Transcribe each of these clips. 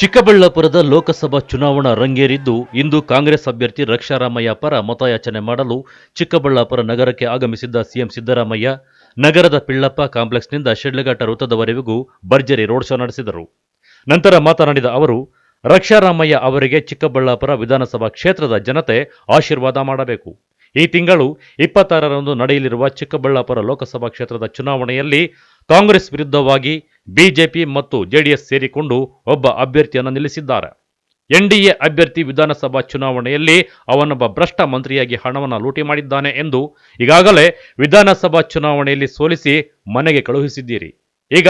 ಚಿಕ್ಕಬಳ್ಳಾಪುರದ ಲೋಕಸಭಾ ಚುನಾವಣಾ ರಂಗೇರಿದ್ದು, ಇಂದು ಕಾಂಗ್ರೆಸ್ ಅಭ್ಯರ್ಥಿ ರಕ್ಷಾರಾಮಯ್ಯ ಪರ ಮತಯಾಚನೆ ಮಾಡಲು ಚಿಕ್ಕಬಳ್ಳಾಪುರ ನಗರಕ್ಕೆ ಆಗಮಿಸಿದ್ದ ಸಿಎಂ ಸಿದ್ದರಾಮಯ್ಯ ನಗರದ ಪಿಳ್ಳಪ್ಪ ಕಾಂಪ್ಲೆಕ್ಸ್ನಿಂದ ಶಿಡ್ಲಘಟ್ಟ ವೃತ್ತದವರೆಗೂ ಭರ್ಜರಿ ರೋಡ್ ಶೋ ನಡೆಸಿದರು. ನಂತರ ಮಾತನಾಡಿದ ಅವರು, ರಕ್ಷಾರಾಮಯ್ಯ ಅವರಿಗೆ ಚಿಕ್ಕಬಳ್ಳಾಪುರ ವಿಧಾನಸಭಾ ಕ್ಷೇತ್ರದ ಜನತೆ ಆಶೀರ್ವಾದ ಮಾಡಬೇಕು. ಈ ತಿಂಗಳು 26ರಂದು ನಡೆಯಲಿರುವ ಚಿಕ್ಕಬಳ್ಳಾಪುರ ಲೋಕಸಭಾ ಕ್ಷೇತ್ರದ ಚುನಾವಣೆಯಲ್ಲಿ ಕಾಂಗ್ರೆಸ್ ವಿರುದ್ಧವಾಗಿ ಬಿಜೆಪಿ ಮತ್ತು ಜೆಡಿಎಸ್ ಸೇರಿಕೊಂಡು ಒಬ್ಬ ಅಭ್ಯರ್ಥಿಯನ್ನು ನಿಲ್ಲಿಸಿದ್ದಾರೆ. ಎನ್ಡಿಎ ಅಭ್ಯರ್ಥಿ ವಿಧಾನಸಭಾ ಚುನಾವಣೆಯಲ್ಲಿ ಅವನೊಬ್ಬ ಭ್ರಷ್ಟ ಮಂತ್ರಿಯಾಗಿ ಹಣವನ್ನು ಲೂಟಿ ಮಾಡಿದ್ದಾನೆ ಎಂದು ಈಗಾಗಲೇ ವಿಧಾನಸಭಾ ಚುನಾವಣೆಯಲ್ಲಿ ಸೋಲಿಸಿ ಮನೆಗೆ ಕಳುಹಿಸಿದ್ದೀರಿ. ಈಗ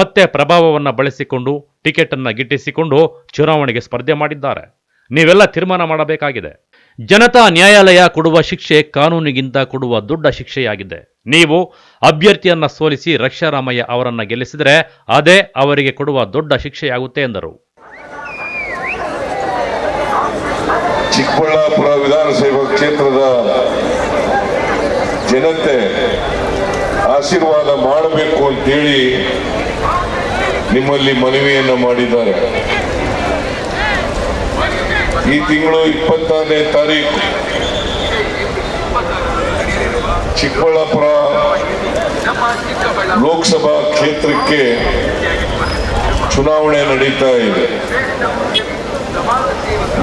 ಮತ್ತೆ ಪ್ರಭಾವವನ್ನು ಬಳಸಿಕೊಂಡು ಟಿಕೆಟ್ ಅನ್ನು ಗಿಟ್ಟಿಸಿಕೊಂಡು ಚುನಾವಣೆಗೆ ಸ್ಪರ್ಧೆ ಮಾಡಿದ್ದಾರೆ. ನೀವೆಲ್ಲ ತೀರ್ಮಾನ ಮಾಡಬೇಕಾಗಿದೆ. ಜನತಾ ನ್ಯಾಯಾಲಯ ಕೊಡುವ ಶಿಕ್ಷೆ ಕಾನೂನಿಗಿಂತ ಕೊಡುವ ದೊಡ್ಡ ಶಿಕ್ಷೆಯಾಗಿದೆ. ನೀವು ಅಭ್ಯರ್ಥಿಯನ್ನ ಸೋಲಿಸಿ ರಕ್ಷಾರಾಮಯ್ಯ ಅವರನ್ನ ಗೆಲ್ಲಿಸಿದರೆ ಅದೇ ಅವರಿಗೆ ಕೊಡುವ ದೊಡ್ಡ ಶಿಕ್ಷೆಯಾಗುತ್ತೆ ಎಂದರು. ಚಿಕ್ಕಬಳ್ಳಾಪುರ ವಿಧಾನಸಭಾ ಕ್ಷೇತ್ರದ ಜನತೆ ಆಶೀರ್ವಾದ ಮಾಡಬೇಕು ಅಂತೇಳಿ ನಿಮ್ಮಲ್ಲಿ ಮನವಿಯನ್ನು ಮಾಡಿದ್ದಾರೆ. ಈ ತಿಂಗಳು 26ನೇ ತಾರೀಕು ಚಿಕ್ಕಬಳ್ಳಾಪುರ ಲೋಕಸಭಾ ಕ್ಷೇತ್ರಕ್ಕೆ ಚುನಾವಣೆ ನಡೀತಾ ಇದೆ.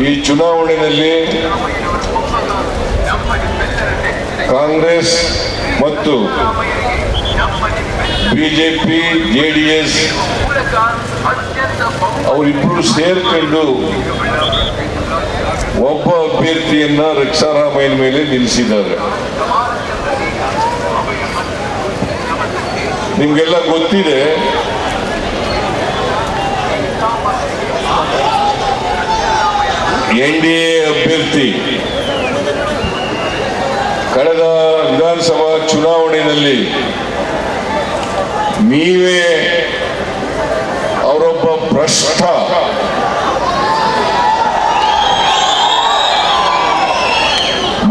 ಈ ಚುನಾವಣೆಯಲ್ಲಿ ಕಾಂಗ್ರೆಸ್ ಮತ್ತು ಬಿಜೆಪಿ ಜೆಡಿಎಸ್ ಅವರಿಬ್ಬರು ಸೇರ್ಕೊಂಡು ಒಬ್ಬ ಅಭ್ಯರ್ಥಿಯನ್ನ ರಕ್ಷಾರಾಮಯ್ಯನ ಮೇಲೆ ನಿಲ್ಲಿಸಿದ್ದಾರೆ. ನಿಮ್ಗೆಲ್ಲ ಗೊತ್ತಿದೆ, ಎನ್ಡಿಎ ಅಭ್ಯರ್ಥಿ ಕಳೆದ ವಿಧಾನಸಭಾ ಚುನಾವಣೆಯಲ್ಲಿ ನೀವೇ ಅವರೊಬ್ಬ ಭ್ರಷ್ಟ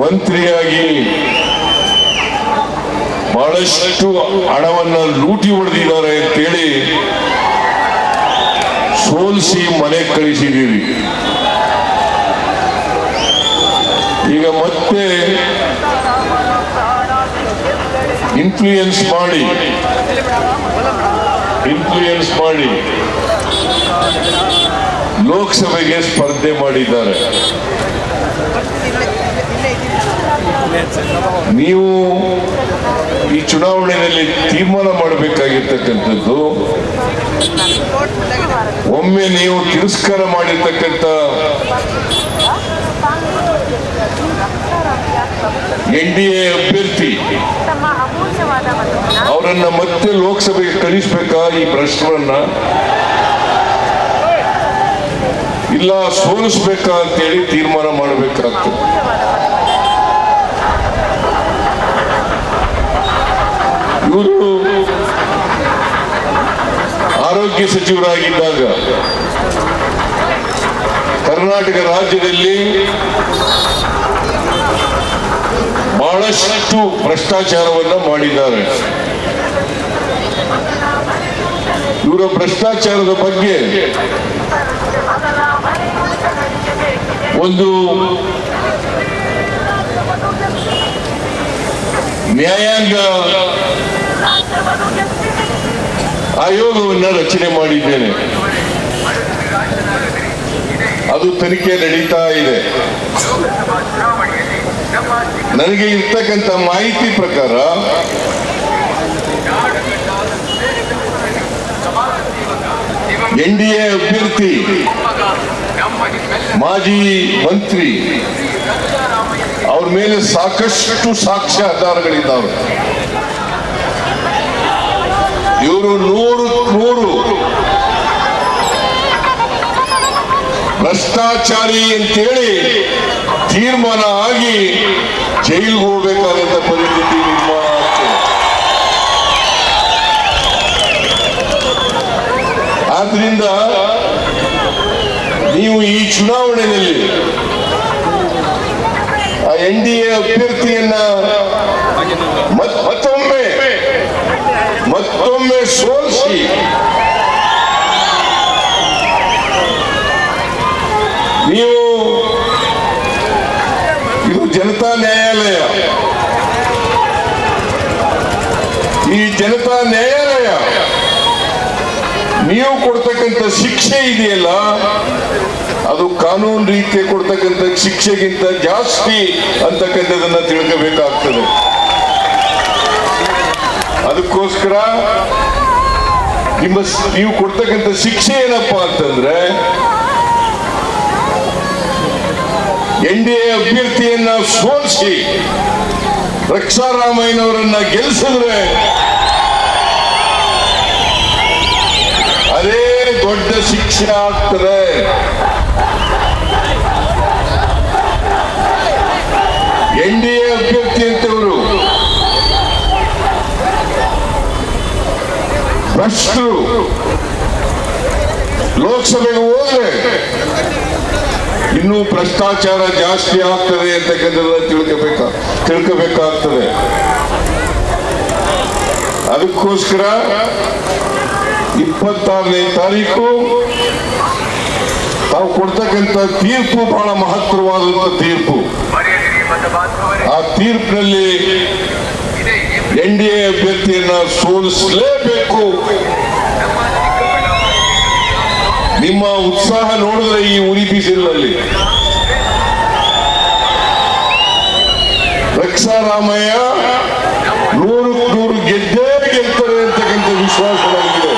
ಮಂತ್ರಿಯಾಗಿ ಬಹಳಷ್ಟು ಹಣವನ್ನು ಲೂಟಿ ಹೊಡೆದಿದ್ದಾರೆ ಅಂತೇಳಿ ಸೋಲಿಸಿ ಮನೆಗೆ ಕಳಿಸಿದ್ದೀರಿ. ಈಗ ಮತ್ತೆ ಇನ್ಫ್ಲೂಯೆನ್ಸ್ ಮಾಡಿ ಲೋಕಸಭೆಗೆ ಸ್ಪರ್ಧೆ ಮಾಡಿದ್ದಾರೆ. ನೀವು ಈ ಚುನಾವಣೆಯಲ್ಲಿ ತೀರ್ಮಾನ ಮಾಡಬೇಕಾಗಿರ್ತಕ್ಕಂಥದ್ದು, ಒಮ್ಮೆ ನೀವು ತಿರಸ್ಕಾರ ಮಾಡಿರ್ತಕ್ಕಂಥ ಎನ್ಡಿಎ ಅಭ್ಯರ್ಥಿ ಅವರನ್ನ ಮತ್ತೆ ಲೋಕಸಭೆಗೆ ಕಳಿಸ್ಬೇಕಾ ಈ ಭ್ರಷ್ಟರನ್ನ, ಇಲ್ಲ ಸೋಲಿಸ್ಬೇಕಾ ಅಂತೇಳಿ ತೀರ್ಮಾನ ಮಾಡಬೇಕಾಗ್ತದೆ. ಇವರು ಆರೋಗ್ಯ ಸಚಿವರಾಗಿದ್ದಾಗ ಕರ್ನಾಟಕ ರಾಜ್ಯದಲ್ಲಿ ಬಹಳಷ್ಟು ಭ್ರಷ್ಟಾಚಾರವನ್ನ ಮಾಡಿದ್ದಾರೆ. ಇವರ ಭ್ರಷ್ಟಾಚಾರದ ಬಗ್ಗೆ ಒಂದು ನ್ಯಾಯಾಂಗ ಆಯೋಗವನ್ನು ರಚನೆ ಮಾಡಿದ್ದೇನೆ. ಅದು ತನಿಖೆ ನಡೀತಾ ಇದೆ. ನನಗೆ ಇರ್ತಕ್ಕಂಥ ಮಾಹಿತಿ ಪ್ರಕಾರ ಎನ್ಡಿಎ ಅಭ್ಯರ್ಥಿ ಮಾಜಿ ಮಂತ್ರಿ ಅವ್ರ ಮೇಲೆ ಸಾಕಷ್ಟು ಸಾಕ್ಷ್ಯಾಧಾರಗಳಿದ್ದಾವೆ. ಇವರು 100 ಭ್ರಷ್ಟಾಚಾರಿ ಅಂತೇಳಿ ತೀರ್ಮಾನ ಆಗಿ ಜೈಲಿಗೆ ಹೋಗ್ಬೇಕಾದಂತ ಪರಿಸ್ಥಿತಿ ನಿರ್ಮಾಣ ಆಗ್ತದೆ. ಆದ್ರಿಂದ ನೀವು ಈ ಚುನಾವಣೆಯಲ್ಲಿ ಆ NDA ಅಭ್ಯರ್ಥಿಯನ್ನ ಮತ್ತೊಮ್ಮೆ ಸೋಲಿಸಿ ನೀವು, ಇದು ಜನತಾ ನ್ಯಾಯಾಲಯ, ಈ ಜನತಾ ನ್ಯಾಯಾಲಯ ನೀವು ಕೊಡ್ತಕ್ಕಂಥ ಶಿಕ್ಷೆ ಇದೆಯಲ್ಲ, ಅದು ಕಾನೂನು ರೀತಿಯ ಕೊಡ್ತಕ್ಕಂಥ ಶಿಕ್ಷೆಗಿಂತ ಜಾಸ್ತಿ ಅಂತಕ್ಕಂಥದನ್ನ ತಿಳ್ಕೋಬೇಕಾಗ್ತದೆ. ಅದಕ್ಕೋಸ್ಕರ ನೀವು ಕೊಡ್ತಕ್ಕಂಥ ಶಿಕ್ಷೆ ಏನಪ್ಪಾ ಅಂತಂದ್ರೆ, NDA ಅಭ್ಯರ್ಥಿಯನ್ನ ಸೋಲಿಸಿ ರಕ್ಷಾರಾಮಯ್ಯನವರನ್ನ ಗೆಲ್ಲಿಸಿದ್ರೆ ಅದೇ ದೊಡ್ಡ ಶಿಕ್ಷೆ ಆಗ್ತದೆ. NDA ಅಭ್ಯರ್ಥಿ ಅಂತವರು ಭ್ರಷ್ಟರು, ಲೋಕಸಭೆಗೆ ಹೋದ್ರೆ ಇನ್ನೂ ಭ್ರಷ್ಟಾಚಾರ ಜಾಸ್ತಿ ಆಗ್ತದೆ ಅಂತಕ್ಕಂಥದ್ದನ್ನ ತಿಳ್ಕೋಬೇಕಾಗ್ತದೆ. ಅದಕ್ಕೋಸ್ಕರ 26ನೇ ತಾರೀಕು ತಾವು ಕೊಡ್ತಕ್ಕಂಥ ತೀರ್ಪು ಬಹಳ ಮಹತ್ತರವಾದಂಥ ತೀರ್ಪು. ಆ ತೀರ್ಪಿನಲ್ಲಿ NDA ಅಭ್ಯರ್ಥಿಯನ್ನ ಸೋಲಿಸಲೇಬೇಕು. ನಿಮ್ಮ ಉತ್ಸಾಹ ನೋಡಿದ್ರೆ ಈ ಉರಿ ಬಿಸಿಲಿನಲ್ಲಿ ರಕ್ಷಾರಾಮಯ್ಯ 100% ಗೆದ್ದೇ ಗೆಲ್ತಾರೆ ಅಂತಕ್ಕಂಥ ವಿಶ್ವಾಸ ನನಗಿದೆ.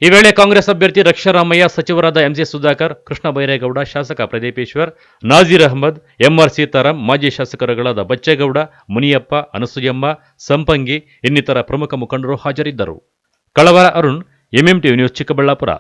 ಈ ವೇಳೆ ಕಾಂಗ್ರೆಸ್ ಅಭ್ಯರ್ಥಿ ರಕ್ಷಾರಾಮಯ್ಯ, ಸಚಿವರಾದ MC ಸುಧಾಕರ್, ಕೃಷ್ಣ ಬೈರೇಗೌಡ, ಶಾಸಕ ಪ್ರದೀಪೇಶ್ವರ್, ನಾಜೀರ್ ಅಹಮದ್, MR ಸೀತಾರಾಂ, ಮಾಜಿ ಶಾಸಕರುಗಳಾದ ಬಚ್ಚೇಗೌಡ, ಮುನಿಯಪ್ಪ, ಅನಸೂಯಮ್ಮ, ಸಂಪಂಗಿ ಇನ್ನಿತರ ಪ್ರಮುಖ ಮುಖಂಡರು ಹಾಜರಿದ್ದರು. ಕಳವರ ಅರುಣ್, MMTV ನ್ಯೂಸ್, ಚಿಕ್ಕಬಳ್ಳಾಪುರ.